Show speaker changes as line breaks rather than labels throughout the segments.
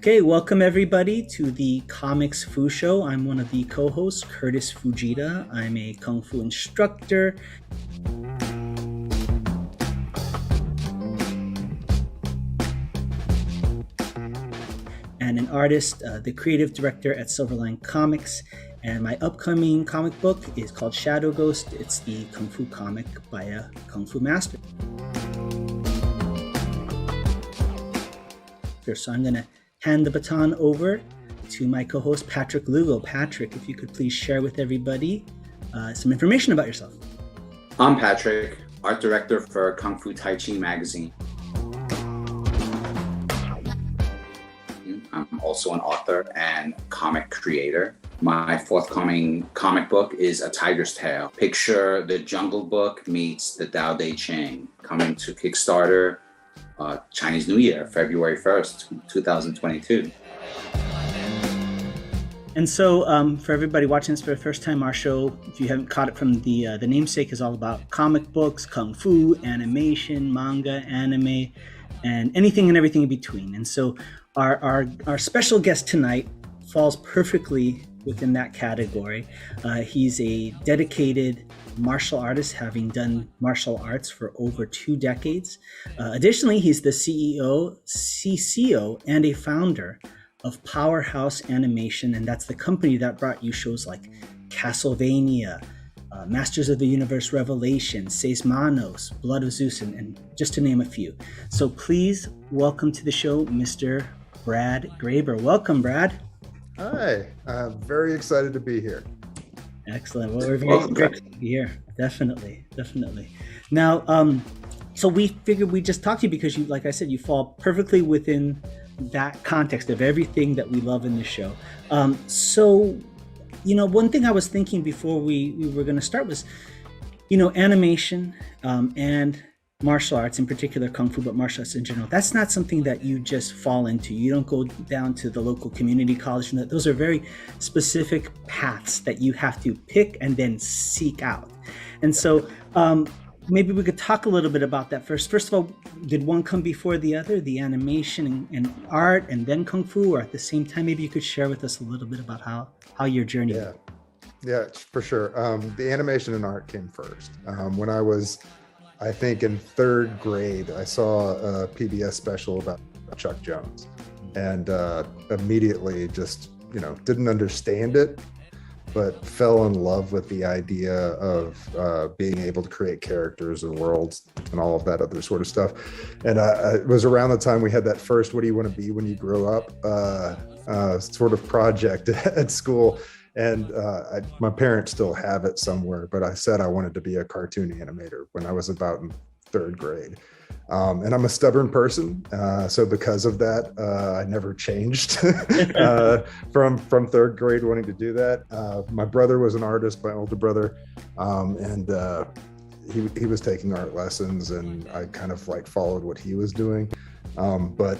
Okay, welcome everybody to the Comics Fu Show. I'm one of the co-hosts, Kurtis Fujita. I'm a Kung Fu instructor. And an artist, the creative director at Silverline Comics. And my upcoming comic book is called Shadow Ghost. It's the Kung Fu comic by a Kung Fu master. So I'm going to hand the baton over to my co-host, Patrick Lugo. Patrick, if you could please share with everybody some information about yourself.
I'm Patrick, art director for Kung Fu Tai Chi magazine. I'm also an author and comic creator. My forthcoming comic book is A Tiger's Tale. Picture the Jungle Book meets the Tao Te Ching, coming to Kickstarter Chinese New Year, February 1st, 2022.
And so for everybody watching this for the first time, our show, if you haven't caught it from the namesake, is all about comic books, Kung Fu, animation, manga, anime, and anything and everything in between. And so our special guest tonight falls perfectly within that category. He's a dedicated martial artist, having done martial arts for over 2 decades. Additionally, he's the CEO, CCO, and a founder of Powerhouse Animation, and that's the company that brought you shows like Castlevania, Masters of the Universe Revelation, Seis Manos, Blood of Zeus, and just to name a few. So please welcome to the show, Mr. Brad Graeber. Welcome, Brad.
Hi, I'm very excited to be here.
Excellent. Well, we're very excited to be here. Definitely. Now, so we figured we'd just talk to you because you, like I said, you fall perfectly within that context of everything that we love in the show. So, one thing I was thinking before we were going to start was, animation and martial arts, in particular Kung Fu, but martial arts in general, that's not something that you just fall into. You don't go down to the local community college. Those are very specific paths that you have to pick and then seek out. And so maybe we could talk a little bit about that first. First of all, did one come before the other, the animation and art and then Kung Fu, or at the same time? Maybe you could share with us a little bit about how your journey went.
Yeah, for sure. The animation and art came first. When I was, I think, in 3rd grade, I saw a PBS special about Chuck Jones, and immediately just, didn't understand it, but fell in love with the idea of being able to create characters and worlds and all of that other sort of stuff. And it was around the time we had that first "What do you want to be when you grow up?" Sort of project at school. And my parents still have it somewhere, but I said I wanted to be a cartoon animator when I was about in 3rd grade. And I'm a stubborn person. So because of that, I never changed from 3rd grade wanting to do that. My brother was an artist, my older brother. And he was taking art lessons, and I kind of followed what he was doing. But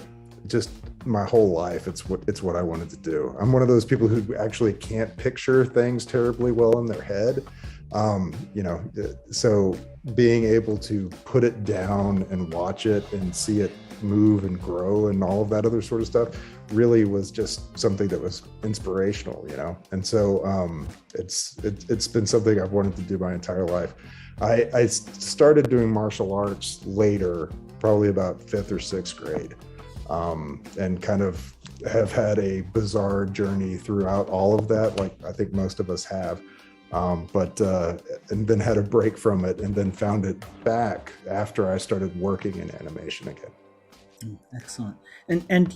just my whole life, it's what I wanted to do. I'm one of those people who actually can't picture things terribly well in their head. So being able to put it down and watch it and see it move and grow and all of that other sort of stuff really was just something that was inspirational, And so it's been something I've wanted to do my entire life. I started doing martial arts later, probably about 5th or 6th grade. And kind of have had a bizarre journey throughout all of that, like I think most of us have, and then had a break from it, and then found it back after I started working in animation again.
Excellent. And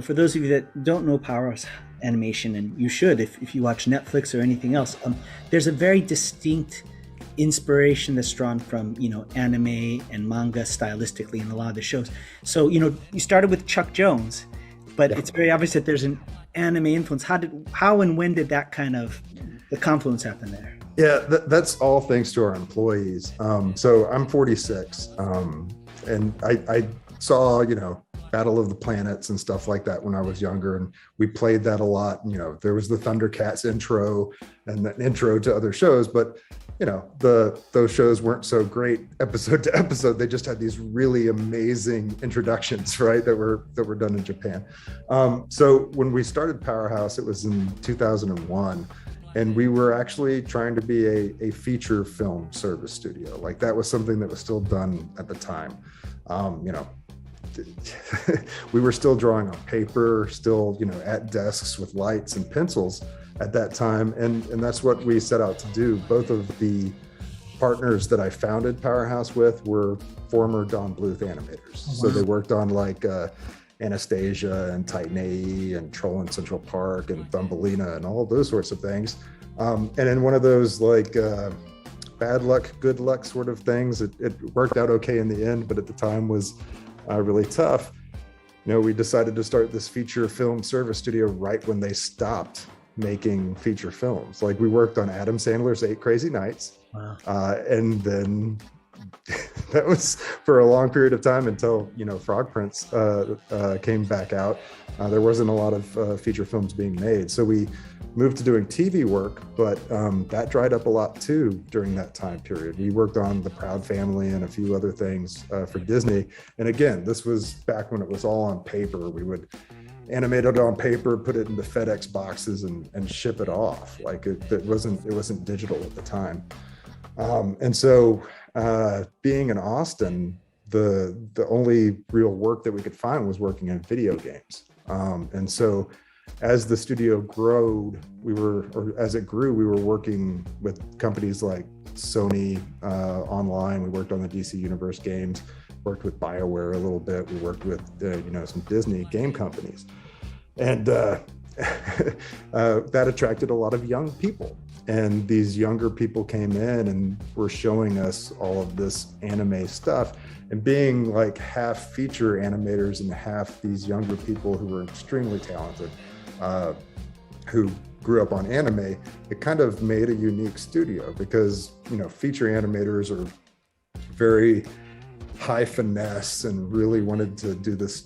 for those of you that don't know Powerhouse Animation, and you should if you watch Netflix or anything else, there's a very distinct inspiration that's drawn from anime and manga stylistically in a lot of the shows. So you started with Chuck Jones, but It's very obvious that there's an anime influence. How and when did that kind of the confluence happen there?
Yeah, that's all thanks to our employees. So I'm 46, and I saw Battle of the Planets and stuff like that when I was younger, and we played that a lot. There was the Thundercats intro and the intro to other shows, but those shows weren't so great episode to episode. They just had these really amazing introductions, right, that were done in Japan. So when we started Powerhouse, it was in 2001, and we were actually trying to be a feature film service studio. Like, that was something that was still done at the time. We were still drawing on paper, still, at desks with lights and pencils at that time. And that's what we set out to do. Both of the partners that I founded Powerhouse with were former Don Bluth animators. Oh, wow. So they worked on like Anastasia and Titan AE and Troll in Central Park and Thumbelina and all those sorts of things. And in one of those like bad luck, good luck sort of things, it worked out okay in the end, but at the time was really tough. We decided to start this feature film service studio right when they stopped making feature films. Like, we worked on Adam Sandler's 8 Crazy Nights. Wow. And then that was for a long period of time until, Frog Prince came back out. There wasn't a lot of feature films being made. So we moved to doing TV work, but that dried up a lot too during that time period. We worked on The Proud Family and a few other things for Disney. And again, this was back when it was all on paper. We would animate it on paper, put it into FedEx boxes and ship it off. Like, it wasn't digital at the time. And so being in Austin, the only real work that we could find was working in video games. And so as the studio grew, we were working with companies like Sony online. We worked on the DC Universe games, worked with BioWare a little bit. We worked with some Disney game companies, and that attracted a lot of young people. And these younger people came in and were showing us all of this anime stuff. And being like half feature animators and half these younger people who were extremely talented, who grew up on anime, it kind of made a unique studio because, feature animators are very high finesse and really wanted to do this,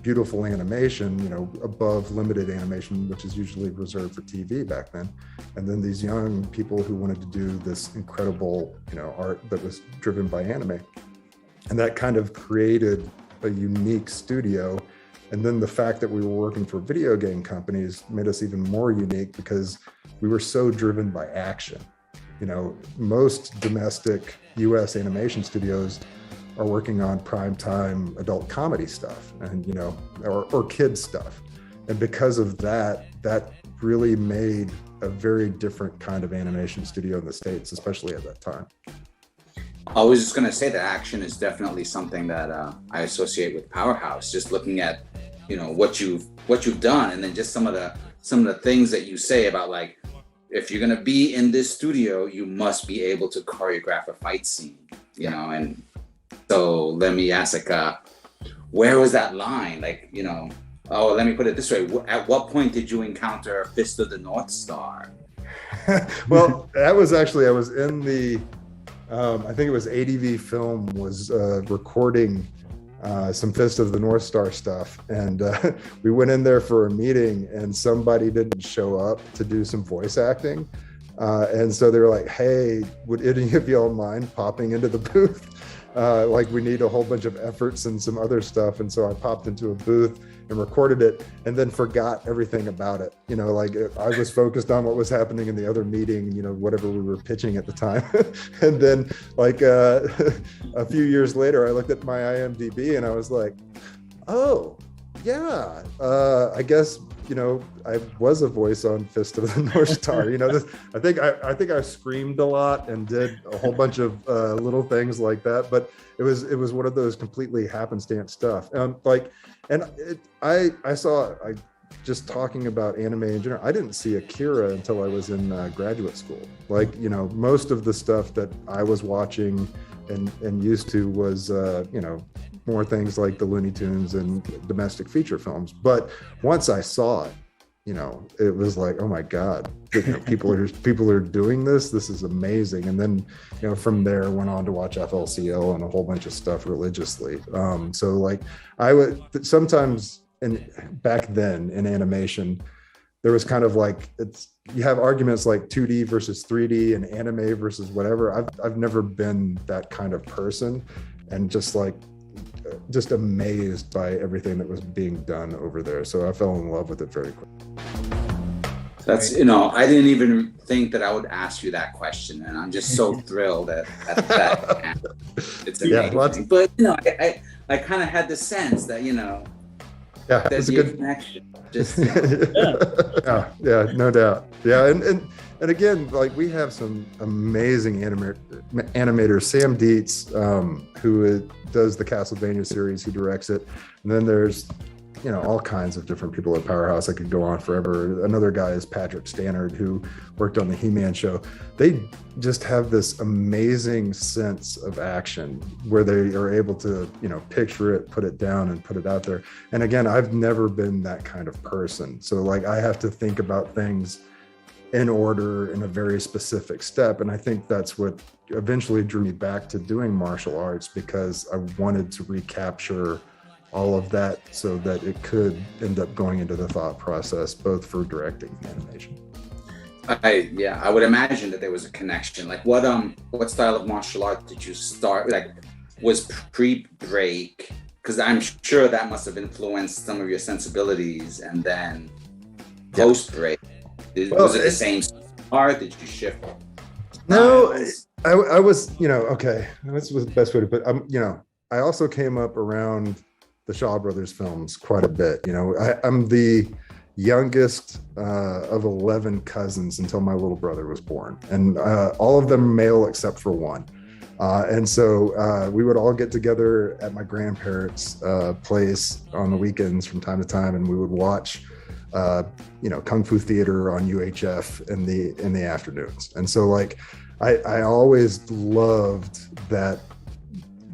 beautiful animation, above limited animation, which is usually reserved for TV back then. And then these young people who wanted to do this incredible, art that was driven by anime. And that kind of created a unique studio. And then the fact that we were working for video game companies made us even more unique because we were so driven by action. Most domestic US animation studios are working on primetime adult comedy stuff and, or kids stuff. And because of that really made a very different kind of animation studio in the States, especially at that time.
I was just going to say that action is definitely something that I associate with Powerhouse. Just looking at, what you've done, and then just some of the things that you say about, like, if you're going to be in this studio, you must be able to choreograph a fight scene, And so let me ask, like, where was that line? Like, let me put it this way: at what point did you encounter Fist of the North Star?
Well, that was actually, I was in the. I think it was ADV Film was recording some Fist of the North Star stuff. And we went in there for a meeting and somebody didn't show up to do some voice acting. And so they were like, hey, would any of y'all mind popping into the booth? Like, we need a whole bunch of efforts and some other stuff. And so I popped into a booth and recorded it and then forgot everything about it. I was focused on what was happening in the other meeting, whatever we were pitching at the time. And then a few years later, I looked at my IMDb and I was like, oh yeah, I guess, I was a voice on Fist of the North Star. I think I screamed a lot and did a whole bunch of little things like that. But it was one of those completely happenstance stuff. Just talking about anime in general, I didn't see Akira until I was in graduate school. Most of the stuff that I was watching and used to was, more things like the Looney Tunes and domestic feature films. But once I saw it, it was like, oh my God, people are doing this. This is amazing. And then, from there went on to watch FLCL and a whole bunch of stuff religiously. So I would sometimes, and back then in animation, there was kind of like, you have arguments like 2D versus 3D and anime versus whatever. I've never been that kind of person, and just amazed by everything that was being done over there. So I fell in love with it very quickly.
That's, I didn't even think that I would ask you that question, and I'm just so thrilled at that. It's amazing. But I kind of had the sense that
it's a good
connection. Just
yeah, no doubt. Yeah, and again, like, we have some amazing animators. Sam Dietz, who does the Castlevania series, who directs it, and then there's all kinds of different people at Powerhouse. I could go on forever. Another guy is Patrick Stannard, who worked on the He-Man show. They just have this amazing sense of action where they are able to, picture it, put it down, and put it out there. And again, I've never been that kind of person. So, like, I have to think about things in order, in a very specific step. And I think that's what eventually drew me back to doing martial arts, because I wanted to recapture all of that so that it could end up going into the thought process, both for directing and animation.
I would imagine that there was a connection. Like, what style of martial art did you start? Like, was pre-break? Because I'm sure that must have influenced some of your sensibilities, and then post-break. Was it the same art? Did you shift?
No, I was, okay. This was the best way to put it. I also came up around the Shaw Brothers films quite a bit. I'm the youngest of 11 cousins until my little brother was born, and all of them male except for one. And so we would all get together at my grandparents' place on the weekends from time to time, and we would watch Kung Fu theater on UHF in the afternoons. And so, like, I always loved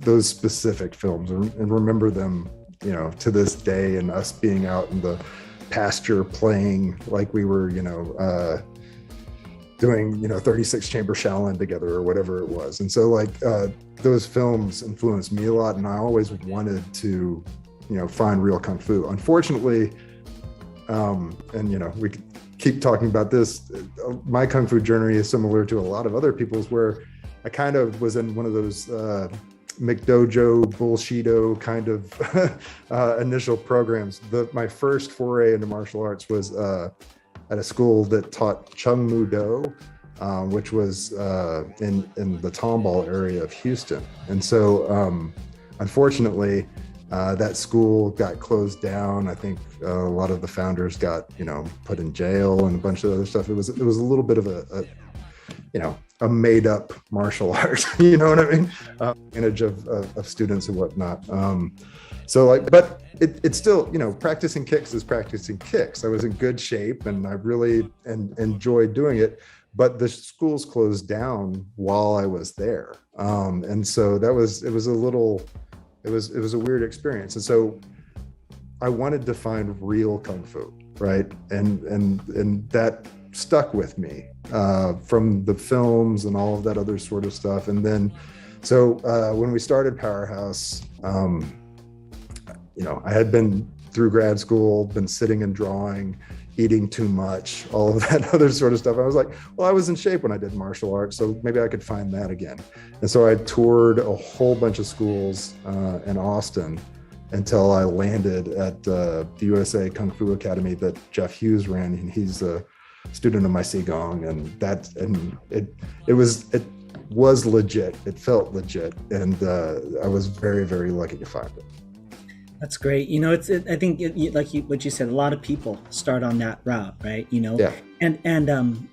those specific films, and remember them, to this day, and us being out in the pasture playing like we were, doing, 36 chamber Shaolin together or whatever it was. And so, like, those films influenced me a lot, and I always wanted to, find real Kung Fu. Unfortunately, and we could keep talking about this, my Kung Fu journey is similar to a lot of other people's, where I kind of was in one of those McDojo bullshido kind of initial programs. My first foray into martial arts was at a school that taught Chung Mu Do, which was in the Tomball area of Houston. And so unfortunately, that school got closed down. I think a lot of the founders got put in jail and a bunch of other stuff. It was a little bit of a made up martial art, you know what I mean? Image of students and whatnot. So, like, but it's still, practicing kicks is practicing kicks. I was in good shape, and I really enjoyed doing it, but the schools closed down while I was there. And so it was a weird experience. And so I wanted to find real Kung Fu, right? And that stuck with me from the films and all of that other sort of stuff. And then, so when we started Powerhouse, I had been through grad school, been sitting and drawing, eating too much, all of that other sort of stuff. I was like, well, I was in shape when I did martial arts, so maybe I could find that again. And so I toured a whole bunch of schools in Austin until I landed at the USA Kung Fu Academy that Jeff Hughes ran, and he's a student of my Qigong, and it was legit. It felt legit, and I was very, very lucky to find it.
That's great. I think what you said, a lot of people start on that route, right?
Yeah.
And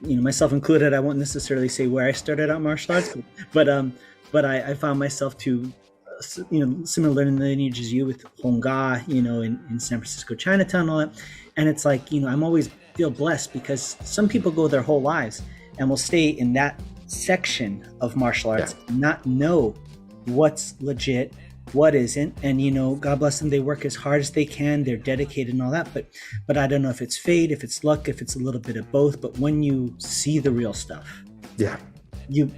myself included, I won't necessarily say where I started out martial arts, but I found myself to, similar in the lineage as you with Honga, in San Francisco, Chinatown, and all that. And it's like, I'm always feel blessed because some people go their whole lives and will stay in that section of martial arts, and not know what's legit, what isn't. And God bless them, they work as hard as they can, they're dedicated and all that, but I don't know if it's fate, if it's luck, if it's a little bit of both. But when you see the real stuff, you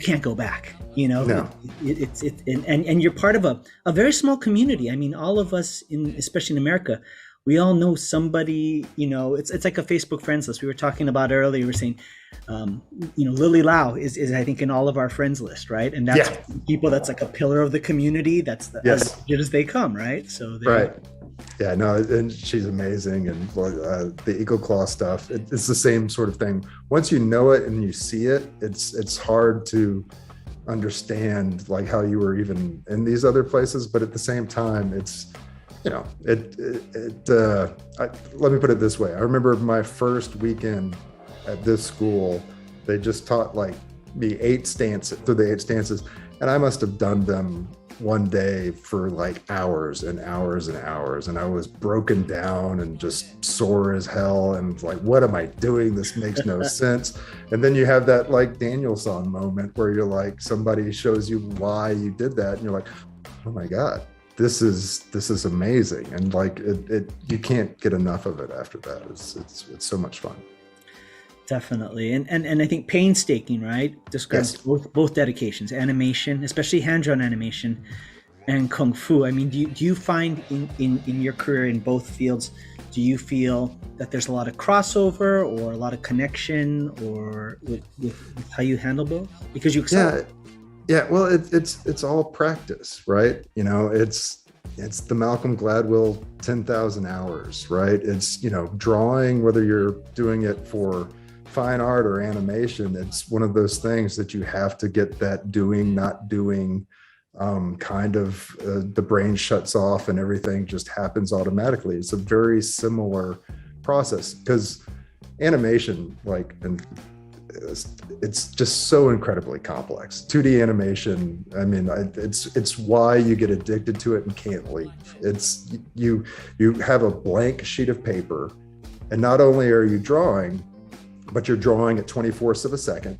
can't go back.
No.
And you're part of a very small community. I mean, all of us especially in America, we all know somebody, it's like a Facebook friends list we were talking about earlier. We were saying, Lily Lau is I think in all of our friends list, right? And that's people that's like a pillar of the community. That's as good as they come, right? So
right. Yeah, no, and she's amazing. And the Eagle Claw stuff, it's the same sort of thing. Once you know it and you see it, it's hard to understand like how you were even in these other places. But at the same time, it's, let me put it this way. I remember my first weekend at this school, they just taught like me 8 stances, through the 8 stances. And I must have done them one day for like hours and hours and hours. And I was broken down and just sore as hell. And like, what am I doing? This makes no sense. And then you have that like Danielson moment where you're like, somebody shows you why you did that. And you're like, oh my God, this is amazing. And like, you can't get enough of it after that. It's so much fun.
Definitely. And I think painstaking, right? Describes both dedications, animation, especially hand-drawn animation, and Kung Fu. I mean, do you find in your career in both fields, do you feel that there's a lot of crossover or a lot of connection or with how you handle both? Because you excel.
Yeah. Well, it's all practice, right? It's the Malcolm Gladwell 10,000 hours, right? It's, drawing, whether you're doing it for fine art or animation, it's one of those things that you have to get that doing, not doing kind of the brain shuts off and everything just happens automatically. It's a very similar process because animation, it's just so incredibly complex. 2D animation, I mean, it's why you get addicted to it and can't leave. It's you have a blank sheet of paper, and not only are you drawing, but you're drawing at 24ths of a second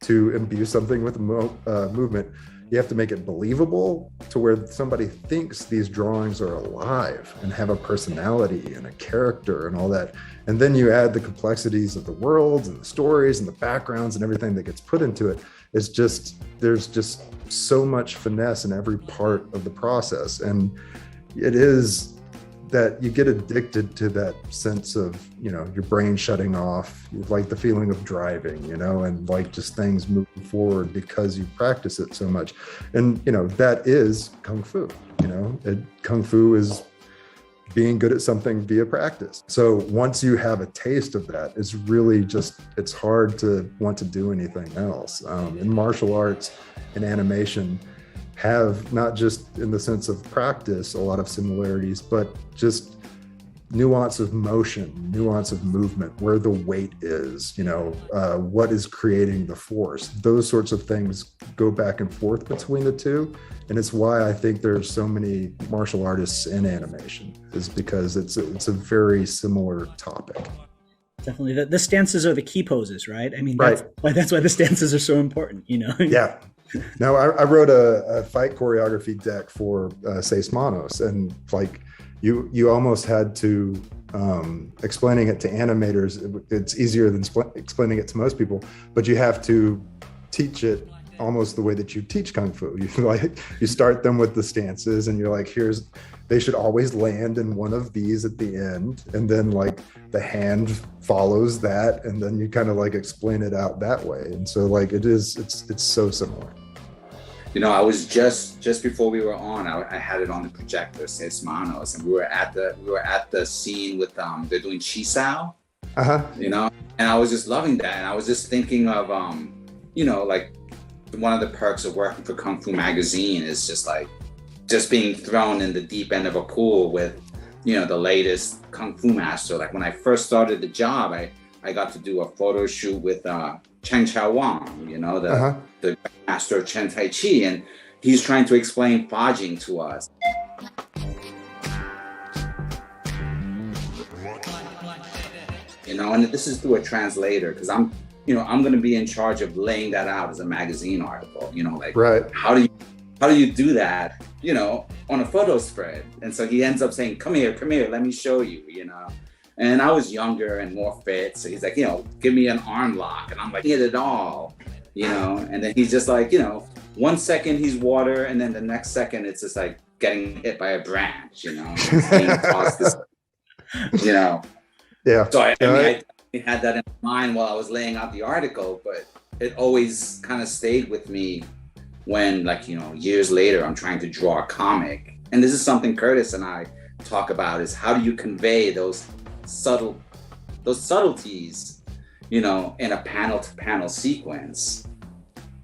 to imbue something with movement. You have to make it believable to where somebody thinks these drawings are alive and have a personality and a character and all that. And then you add the complexities of the worlds and the stories and the backgrounds and everything that gets put into it. There's just so much finesse in every part of the process. And it is that you get addicted to that sense of, your brain shutting off, like the feeling of driving, and like just things moving forward because you practice it so much. And, that is Kung Fu, Kung Fu is being good at something via practice. So once you have a taste of that, it's really it's hard to want to do anything else. In martial arts and animation, have not just in the sense of practice a lot of similarities, but just nuance of motion, nuance of movement, where the weight is, what is creating the force. Those sorts of things go back and forth between the two. And it's why I think there's so many martial artists in animation, is because it's a very similar topic.
Definitely. The stances are the key poses, right? I mean, that's why the stances are so important,
Yeah. No, I wrote a fight choreography deck for Seis Manos, and like you almost had to explaining it to animators. It's easier than explaining it to most people, but you have to teach it almost the way that you teach Kung Fu. You start them with the stances, and you're like, they should always land in one of these at the end, and then like the hand follows that, and then you kind of like explain it out that way. And so like it's so similar.
I was just before we were on, I had it on the projector, Seis Manos, and we were at the scene with they're doing Chisao, and I was just loving that, and I was just thinking of like one of the perks of working for Kung Fu Magazine is just being thrown in the deep end of a pool with, the latest Kung Fu master. Like when I first started the job, I got to do a photo shoot with Chen Chao Wang, the master of Chen Tai Chi, and he's trying to explain Fajing to us. And this is through a translator, because I'm going to be in charge of laying that out as a magazine article,
right.
How do you do that, on a photo spread? And so he ends up saying, come here, let me show you, And I was younger and more fit. So he's like, give me an arm lock. And I'm like, hit it all, And then he's just like, 1 second he's water. And then the next second it's just like getting hit by a branch, It's being tossed you know.
Yeah.
So I had that in mind while I was laying out the article, but it always kind of stayed with me when, like, you know, years later, I'm trying to draw a comic. And this is something Kurtis and I talk about, is how do you convey those subtleties, you know, in a panel to panel sequence.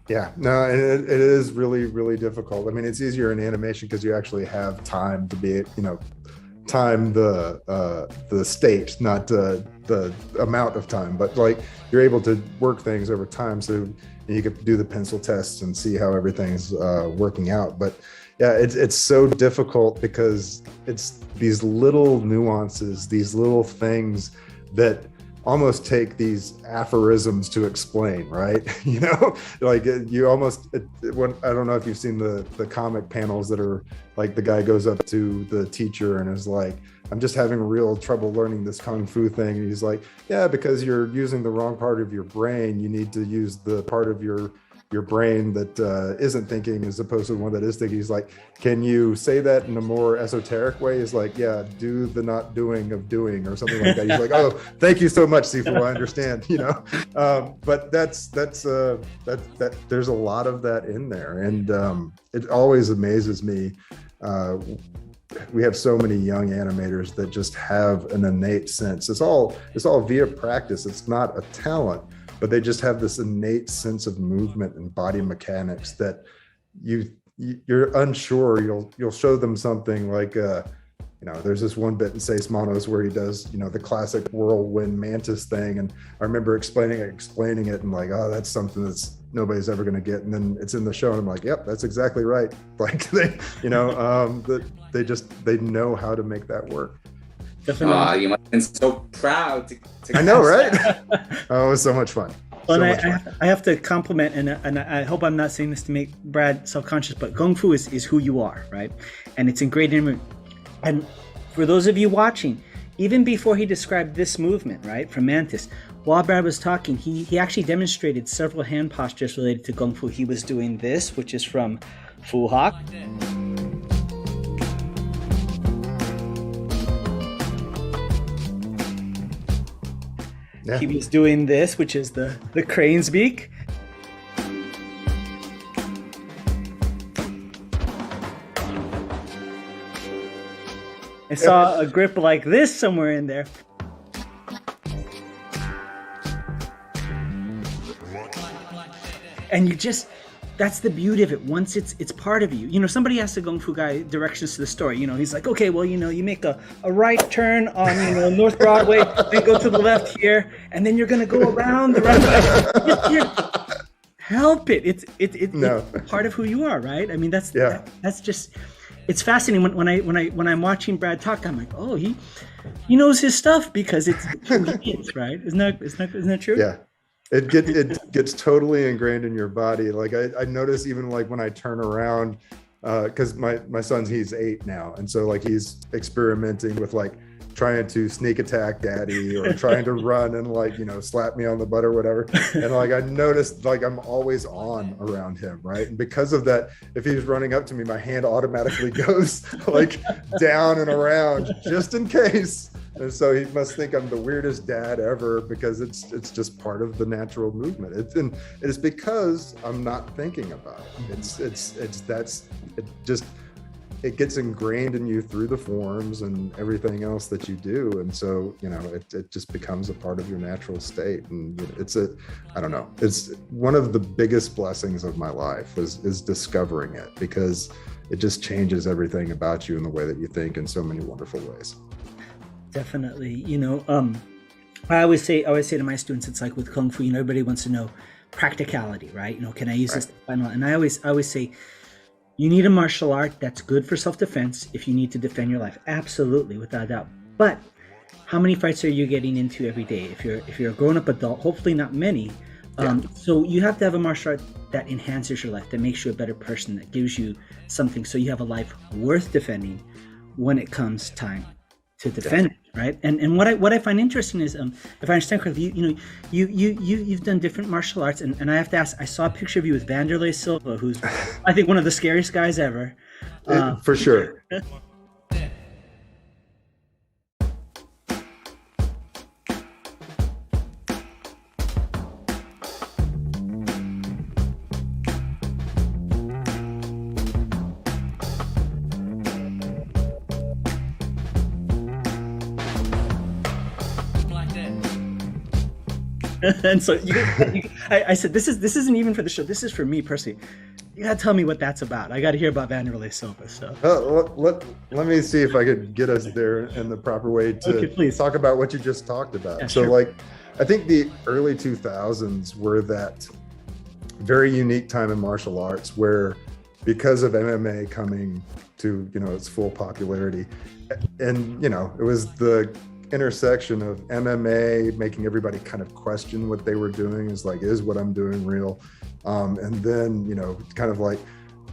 Yeah, no, it is really, really difficult. I mean, it's easier in animation because you actually have time to be, you know, time the state, not the amount of time, but like you're able to work things over time. So you can do the pencil tests and see how everything's working out. But yeah, it's so difficult because it's these little nuances, these little things that almost take these aphorisms to explain, right? You know, like you almost, when, I don't know if you've seen the comic panels that are like the guy goes up to the teacher and is like, I'm just having real trouble learning this Kung Fu thing. And he's like, yeah, because you're using the wrong part of your brain. You need to use the part of your brain that isn't thinking as opposed to the one that is thinking. He's like, can you say that in a more esoteric way? He's like, yeah, do the not doing of doing or something like that. He's like, oh, thank you so much, Sifu, I understand, you know. But that's there's a lot of that in there. And it always amazes me. We have so many young animators that just have an innate sense. It's all via practice. It's not a talent, but they just have this innate sense of movement and body mechanics that you're unsure. You'll show them something like, you know, there's this one bit in Seis Manos where he does, you know, the classic whirlwind mantis thing. And I remember explaining it and like, oh, that's something that's nobody's ever going to get. And then it's in the show and I'm like, yep, that's exactly right. Like they, you know, they know how to make that work.
Definitely.
You must have been so proud to
I know, right? Oh, it was so much fun.
Well, I have to compliment, and I hope I'm not saying this to make Brad self-conscious, but Kung Fu is who you are, right? And it's ingrained in. And for those of you watching, even before he described this movement, right, from Mantis, while Brad was talking, he actually demonstrated several hand postures related to Kung Fu. He was doing this, which is from Fu Hawk. Yeah. He was doing this, which is the Cranes Beak. I saw a grip like this somewhere in there. And that's the beauty of it. Once it's part of you. You know, somebody asked the Kung Fu guy directions to the story. You know, he's like, okay, well, you know, you make a right turn on, you know, North Broadway, then go to the left here, and then you're gonna go around the right. Help it. It's part of who you are, right? I mean, that's just. It's fascinating when I'm watching Brad talk. I'm like, oh, he knows his stuff because it's who he is, right? Isn't that true?
Yeah. It gets totally ingrained in your body. Like I notice even like when I turn around, because my son's, he's 8 now, and so like he's experimenting with like trying to sneak attack daddy or trying to run and like, you know, slap me on the butt or whatever. And like I noticed like I'm always on around him, right? And because of that, if he's running up to me, my hand automatically goes like down and around just in case. And so he must think I'm the weirdest dad ever because it's just part of the natural movement. It's because I'm not thinking about it. It gets ingrained in you through the forms and everything else that you do. And so, you know, it just becomes a part of your natural state. And it's one of the biggest blessings of my life is discovering it, because it just changes everything about you and the way that you think in so many wonderful ways.
Definitely. You know, I always say to my students, it's like with Kung Fu, you know, everybody wants to know practicality, right? You know, can I use this? And I always say, you need a martial art that's good for self-defense if you need to defend your life. Absolutely, without a doubt. But how many fights are you getting into every day? If you're a grown-up adult, hopefully not many. So you have to have a martial art that enhances your life, that makes you a better person, that gives you something so you have a life worth defending when it comes time to defend it, right? And what I find interesting is, if I understand correctly, you know, you've done different martial arts, and I have to ask, I saw a picture of you with Vanderlei Silva, who's I think one of the scariest guys ever.
For sure.
And so I said, this isn't even for the show. This is for me personally. You gotta tell me what that's about. I gotta hear about Vanderlei Silva. So
let me see if I could get us there in the proper way to talk about what you just talked about. Yeah, so sure. I think the early 2000s were that very unique time in martial arts where, because of MMA coming to, its full popularity, and, it was the intersection of MMA making everybody kind of question what they were doing, is what I'm doing real? And then, kind of like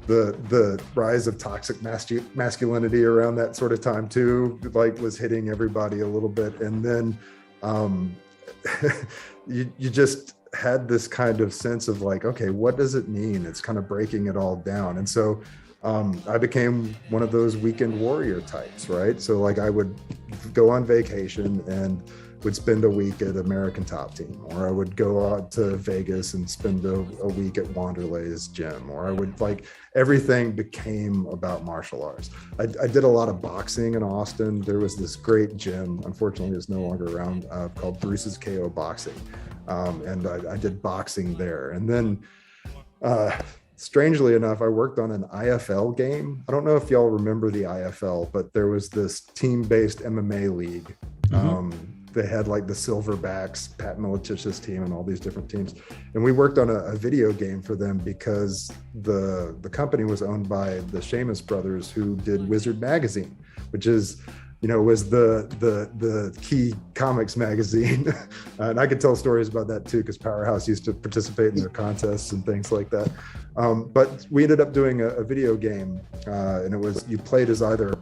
the rise of toxic masculinity around that sort of time too, was hitting everybody a little bit. And then you just had this kind of sense of okay, what does it mean? It's kind of breaking it all down. And so I became one of those weekend warrior types, right? So I would go on vacation and would spend a week at American Top Team, or I would go out to Vegas and spend a week at Wanderlei's gym, or I would everything became about martial arts. I did a lot of boxing in Austin. There was this great gym, unfortunately it's no longer around, called Bruce's KO Boxing. And I did boxing there. And then strangely enough, I worked on an IFL game. I don't know if y'all remember the IFL, but there was this team-based MMA league. They had the Silverbacks, Pat Mileticius team, and all these different teams. And we worked on a video game for them because the company was owned by the Seamus brothers, who did Wizard Magazine, which is, was the key comics magazine. And I could tell stories about that too, because Powerhouse used to participate in their contests and things like that. But we ended up doing a video game, and you played as either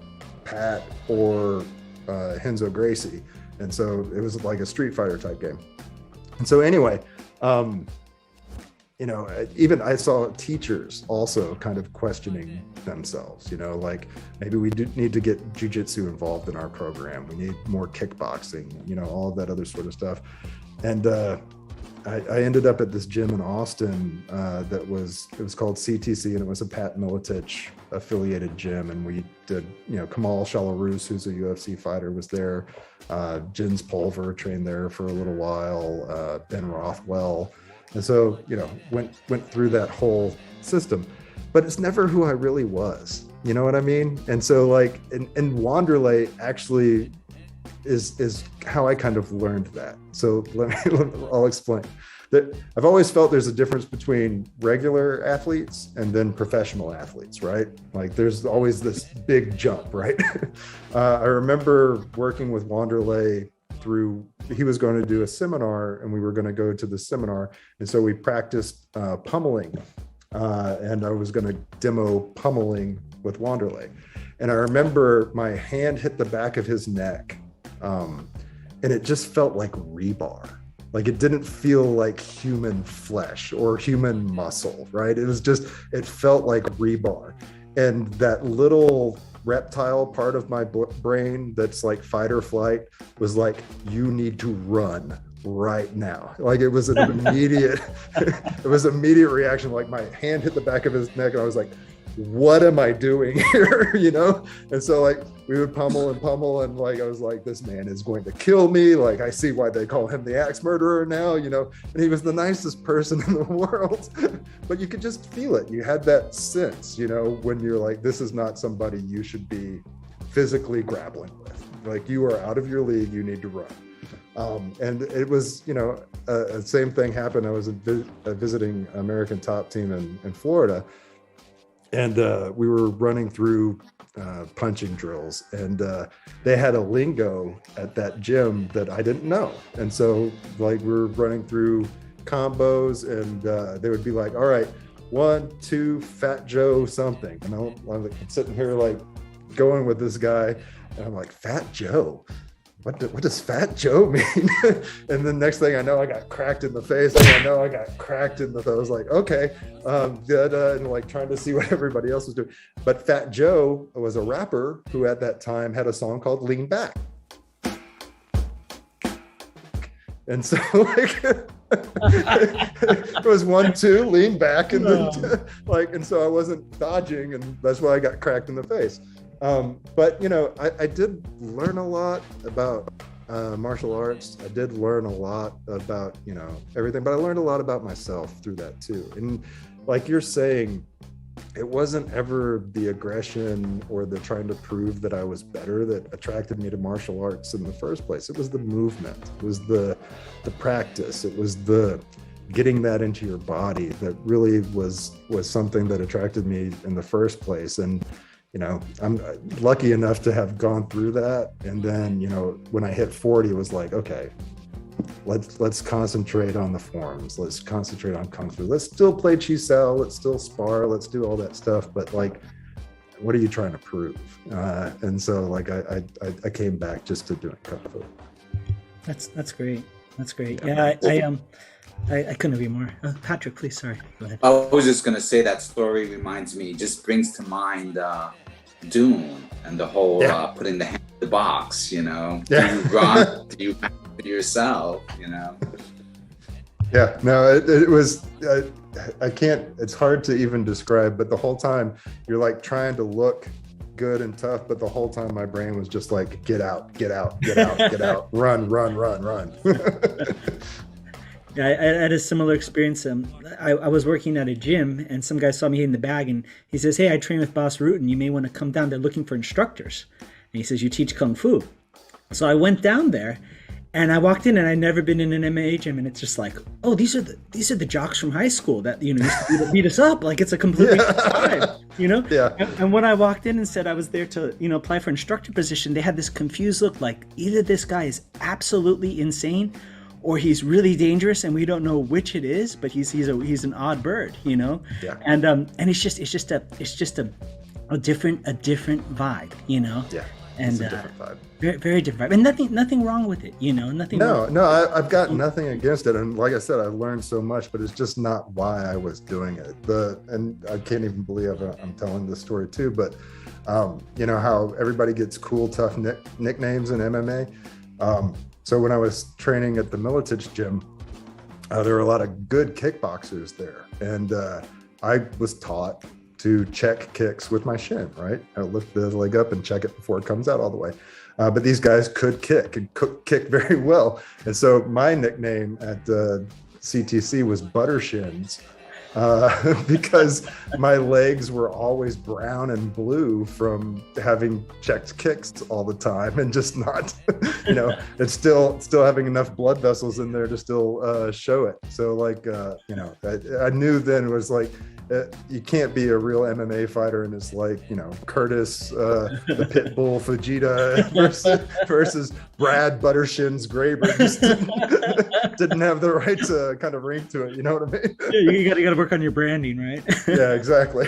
Pat or Renzo Gracie. And so it was like a Street Fighter type game. And so anyway, even I saw teachers also kind of questioning themselves, maybe we do need to get jujitsu involved in our program. We need more kickboxing, all of that other sort of stuff. And I ended up at this gym in Austin it was called CTC, and it was a Pat Miletich affiliated gym. And we did, Kamal Shalarus, who's a UFC fighter, was there. Jens Pulver trained there for a little while, Ben Rothwell. And so, went through that whole system, but it's never who I really was. You know what I mean? And so and Wanderlei actually is how I kind of learned that. So I'll explain that. I've always felt there's a difference between regular athletes and then professional athletes, right? There's always this big jump, right? I remember working with Wanderlei he was going to do a seminar, and we were going to go to the seminar. And so we practiced pummeling, and I was going to demo pummeling with Wanderlei. And I remember my hand hit the back of his neck, and it just felt like rebar. It didn't feel like human flesh or human muscle, right? It felt like rebar. And that little reptile part of my brain that's fight or flight was you need to run right now. It was an immediate immediate reaction. My hand hit the back of his neck, and I was like, what am I doing here? And so we would pummel, and I was like, this man is going to kill me. I see why they call him the axe murderer now, and he was the nicest person in the world, but you could just feel it. You had that sense, when you're this is not somebody you should be physically grappling with. You are out of your league, you need to run. And it was, same thing happened. I was visiting American Top Team in Florida. And we were running through punching drills, and they had a lingo at that gym that I didn't know. And so we were running through combos, and they would be all right, 1, 2, Fat Joe something. And I'm sitting here going with this guy, and I'm like, Fat Joe? What does Fat Joe mean? And then next thing I know, I got cracked in the face. I was like, okay, good. And trying to see what everybody else was doing. But Fat Joe was a rapper who at that time had a song called Lean Back. And so it was 1, 2, lean back. And then and so I wasn't dodging, and that's why I got cracked in the face. But I did learn a lot about martial arts. I did learn a lot about, everything, but I learned a lot about myself through that too. And like you're saying, it wasn't ever the aggression or the trying to prove that I was better that attracted me to martial arts in the first place. It was the movement, it was the practice, it was the getting that into your body that really was something that attracted me in the first place. And I'm lucky enough to have gone through that. And then, when I hit 40, it was like, okay, let's concentrate on the forms. Let's concentrate on Kung Fu. Let's still play Chisel. Let's still spar. Let's do all that stuff. But like, what are you trying to prove? And so like, I came back just to doing Kung Fu.
That's great. That's great. Yeah, I couldn't agree more. Patrick, please, sorry. Go ahead.
I was just going to say that story reminds me, just brings to mind Dune and the whole putting the hand in the box, Do you run? Do you yourself,
Yeah, no, it was, I can't, it's hard to even describe, but the whole time you're like trying to look good and tough, but the whole time my brain was just like, get out, get out, get out, get out, run.
Yeah, I had a similar experience. I was working at a gym and some guy saw me in the bag and he says, hey, I train with Boss Rutan. You may want to come down. They're looking for instructors. And he says, you teach Kung Fu. So I went down there and I walked in and I'd never been in an MMA gym. And it's just like, oh, these are the jocks from high school that, used to beat us up. Like it's a completely vibe,
Yeah.
And when I walked in and said I was there to, apply for instructor position, they had this confused look like either this guy is absolutely insane or he's really dangerous and we don't know which it is, but he's an odd bird, Yeah. And it's just a different vibe,
Yeah.
And
it's a different vibe.
Very, very different vibe. And nothing wrong with it, nothing.
No, I've got nothing against it. And like I said, I learned so much, but it's just not why I was doing it. And I can't even believe I'm telling this story too, but how everybody gets cool, tough nicknames in MMA. So when I was training at the Militich gym, there were a lot of good kickboxers there. And I was taught to check kicks with my shin, right? I lift the leg up and check it before it comes out all the way. But these guys could kick and kick very well. And so my nickname at CTC was Butter Shins. Because my legs were always brown and blue from having checked kicks all the time and just not, it's still having enough blood vessels in there to still show it. So like, I knew then it was like, you can't be a real MMA fighter and it's like, Curtis, the Pitbull Fujita versus Brad Buttershins Graeber. Just didn't have the right kind of ring to it. You know what I mean?
Yeah, you gotta work on your branding, right?
Yeah, exactly.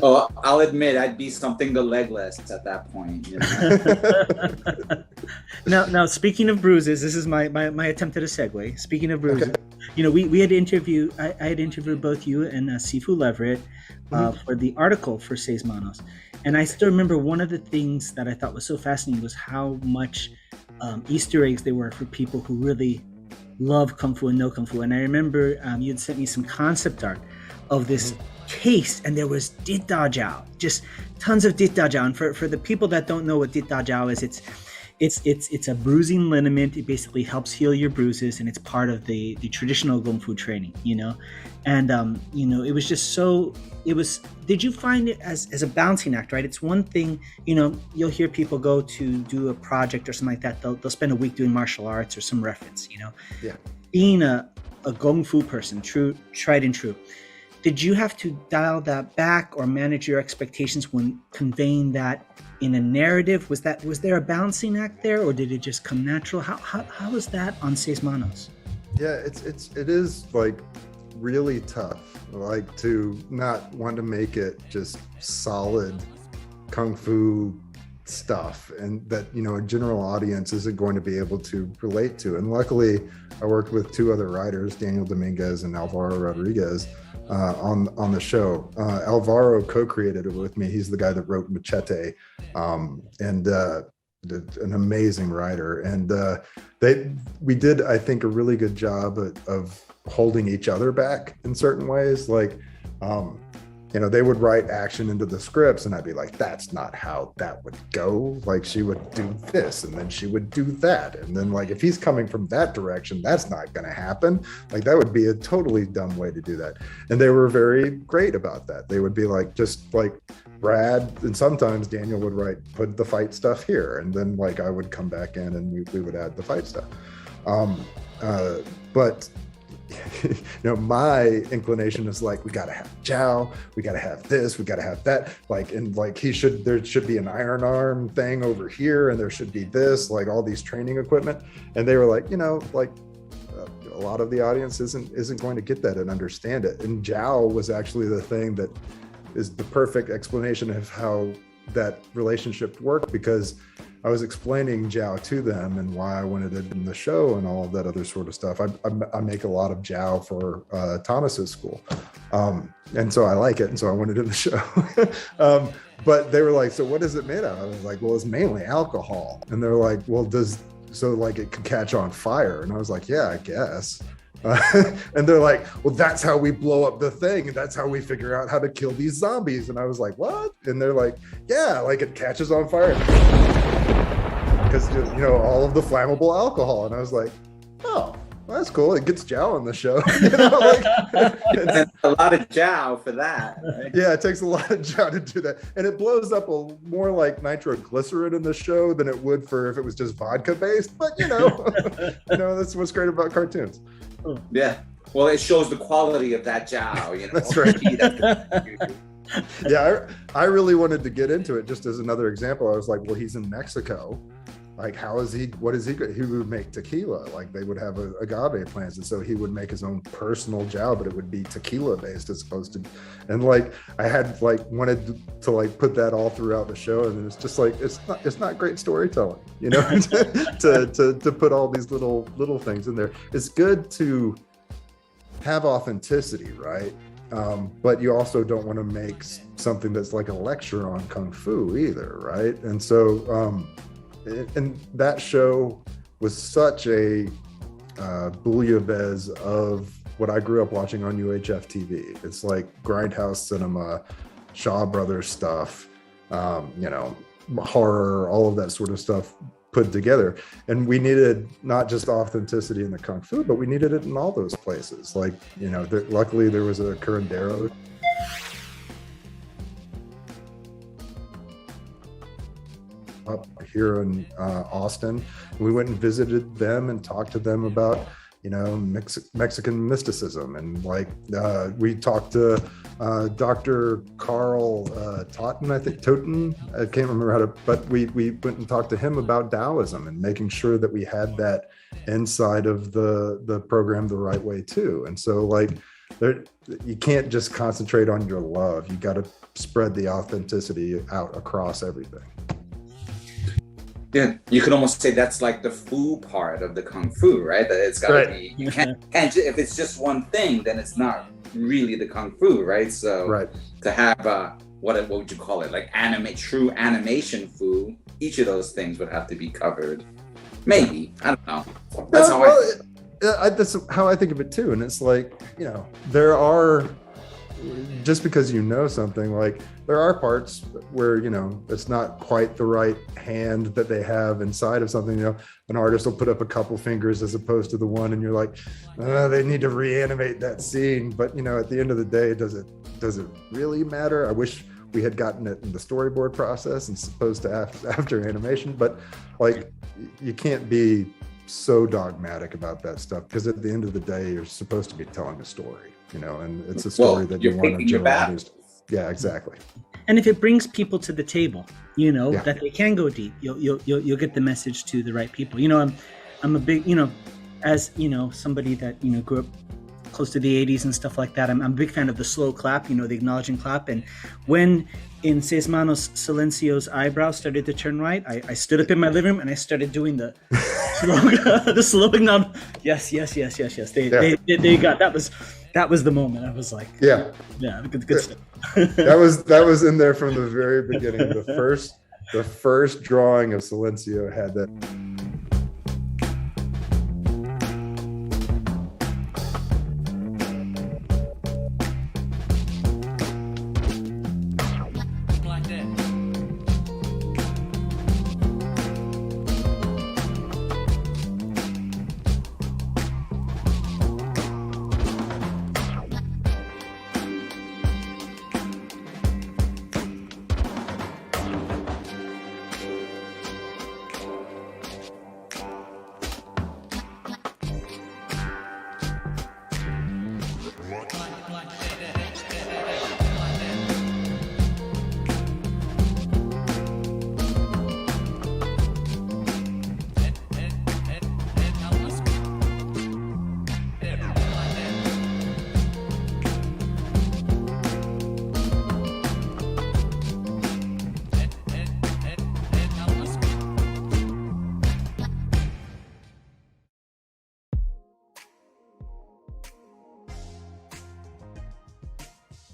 Oh, I'll admit I'd be something the legless at that point.
Now, speaking of bruises, this is my attempt at a segue. Speaking of bruises,
okay.
we had interviewed. I had interviewed both you and Sifu Leverett for the article for Seis Manos, and I still remember one of the things that I thought was so fascinating was how much Easter eggs there were for people who really love Kung Fu and know Kung Fu. And I remember you had sent me some concept art of this case, and there was Dit Da Jiao, just tons of Dit Da Jiao. And for the people that don't know what Dit Da Jiao is, it's a bruising liniment. It basically helps heal your bruises, and it's part of the traditional Kung Fu training, And it was just so. Did you find it as a balancing act, right? It's one thing, you'll hear people go to do a project or something like that. They'll spend a week doing martial arts or some reference,
Yeah.
Being a Kung Fu person, tried and true. Did you have to dial that back or manage your expectations when conveying that in a narrative? Was there a balancing act there, or did it just come natural? How was that on Seis Manos?
Yeah, it is like really tough, like to not want to make it just solid Kung Fu stuff, and that a general audience isn't going to be able to relate to. And luckily, I worked with two other writers, Daniel Dominguez and Alvaro Rodriguez, on the show. Alvaro co-created it with me. He's the guy that wrote Machete, and an amazing writer. And we did, I think, a really good job of holding each other back in certain ways. Like you know, they would write action into the scripts and I'd be like, that's not how that would go. Like she would do this and then she would do that. And then like, if he's coming from that direction, that's not going to happen. Like that would be a totally dumb way to do that. And they were very great about that. They would be like, just like Brad, and sometimes Daniel would write, put the fight stuff here. And then like, I would come back in and we would add the fight stuff. But you know, my inclination is like, we got to have Jow, we got to have this, we got to have that, like, and like there should be an iron arm thing over here, and there should be this, like all these training equipment. And they were like, you know, like a lot of the audience isn't going to get that and understand it. And Jow was actually the thing that is the perfect explanation of how that relationship worked, because I was explaining Jow to them and why I wanted it in the show and all of that other sort of stuff. I make a lot of Jow for Thomas's school. And so I like it. And so I wanted it in the show. But they were like, so what is it made of? I was like, well, it's mainly alcohol. And they're like, well, so like it could catch on fire? And I was like, yeah, I guess. And they're like, well, that's how we blow up the thing, and that's how we figure out how to kill these zombies. And I was like, what? And they're like, yeah, like it catches on fire because, you know, all of the flammable alcohol. And I was like, oh, well, that's cool. It gets Jow on the show. You know, like,
a lot of Jow for that. Right?
Yeah, it takes a lot of Jow to do that. And it blows up more like nitroglycerin in the show than it would for if it was just vodka based. But, you know, that's what's great about cartoons.
Yeah. Well, it shows the quality of that Jow, you know.
That's right. Yeah, I really wanted to get into it. Just as another example, I was like, well, he's in Mexico. Like, what is he? He would make tequila. Like, they would have agave plants. And so he would make his own personal Jow, but it would be tequila based as opposed to, and like, I had like wanted to like put that all throughout the show. And it's just like, it's not great storytelling, you know, to put all these little things in there. It's good to have authenticity, right? But you also don't want to make something that's like a lecture on Kung Fu either, right? And so, and that show was such a bouillabaisse of what I grew up watching on UHF TV. It's like grindhouse cinema, Shaw Brothers stuff, you know, horror, all of that sort of stuff put together. And we needed not just authenticity in the Kung Fu, but we needed it in all those places. Like, you know, luckily there was a curandero up here in Austin. We went and visited them and talked to them about, you know, Mexican mysticism. And like, we talked to Dr. Carl Totten, I think, Toten, I can't remember how to, but we went and talked to him about Taoism and making sure that we had that inside of the program the right way too. And so like, you can't just concentrate on your love. You got to spread the authenticity out across everything.
Yeah, you could almost say that's like the Fu part of the Kung Fu, right? That it's got to be, you can't, if it's just one thing, then it's not really the Kung Fu, right? So to have, what would you call it? Like true animation Fu, each of those things would have to be covered. Maybe, I don't know. That's
that's how I think of it too. And it's like, you know, there are, just because you know something, like there are parts where, you know, it's not quite the right hand that they have inside of something. You know, an artist will put up a couple fingers as opposed to the one, and you're like, they need to reanimate that scene. But, you know, at the end of the day, does it really matter? I wish we had gotten it in the storyboard process and supposed to after animation, but like, you can't be so dogmatic about that stuff, because at the end of the day, you're supposed to be telling a story, you know, and it's a story that you want to generate. Yeah, exactly.
And if it brings people to the table, you know, that they can go deep, you'll get the message to the right people. You know, I'm a big, you know, as you know, somebody that, you know, grew up close to the 80s and stuff like that. I'm a big fan of the slow clap, you know, the acknowledging clap. And when in Seis Manos, Silencio's eyebrows started to turn right, I stood up in my living room and I started doing the slow acknowledge. Yes. They got, that was the moment. I was like, yeah, good stuff.
that was in there from the very beginning. The first drawing of Silencio had that.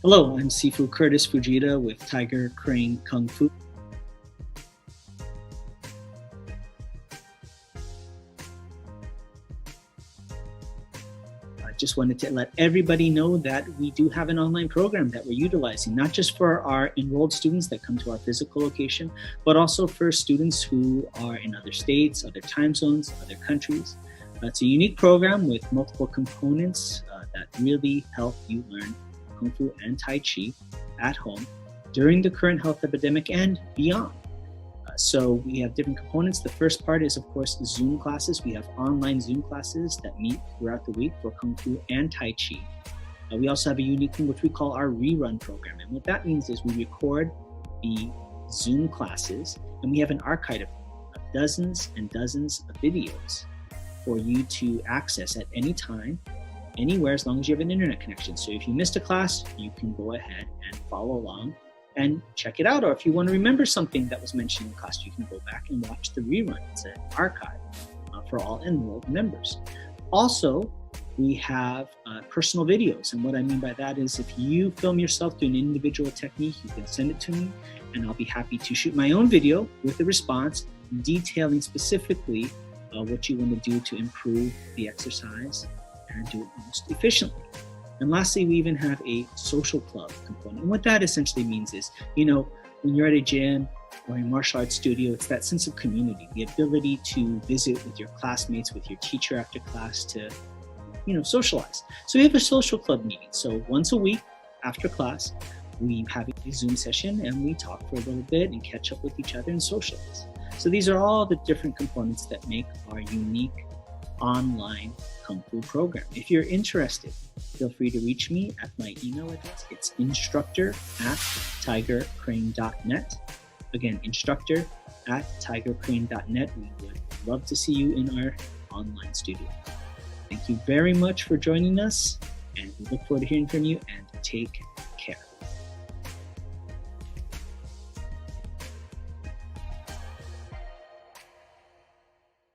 Hello, I'm Sifu Kurtis Fujita with Tiger Crane Kung Fu. I just wanted to let everybody know that we do have an online program that we're utilizing, not just for our enrolled students that come to our physical location, but also for students who are in other states, other time zones, other countries. It's a unique program with multiple components that really help you learn Kung Fu and Tai Chi at home during the current health epidemic and beyond. So we have different components. The first part is, of course, Zoom classes. We have online Zoom classes that meet throughout the week for Kung Fu and Tai Chi. We also have a unique thing which we call our rerun program. And what that means is we record the Zoom classes and we have an archive of dozens and dozens of videos for you to access at any time, anywhere, as long as you have an internet connection. So if you missed a class, you can go ahead and follow along and check it out. Or if you want to remember something that was mentioned in class, you can go back and watch the rerun. It's an archive for all enrolled members. Also, we have personal videos. And what I mean by that is if you film yourself doing an individual technique, you can send it to me and I'll be happy to shoot my own video with a response detailing specifically what you want to do to improve the exercise and do it most efficiently. And lastly, we even have a social club component. And what that essentially means is, when you're at a gym or a martial arts studio, it's that sense of community, the ability to visit with your classmates, with your teacher after class to, socialize. So we have a social club meeting. So once a week after class, we have a Zoom session and we talk for a little bit and catch up with each other and socialize. So these are all the different components that make our unique online Kung Fu program. If you're interested, feel free to reach me at my email address. It's instructor@tigercrane.net. Again, instructor@tigercrane.net. We would love to see you in our online studio. Thank you very much for joining us, and we look forward to hearing from you, and take care.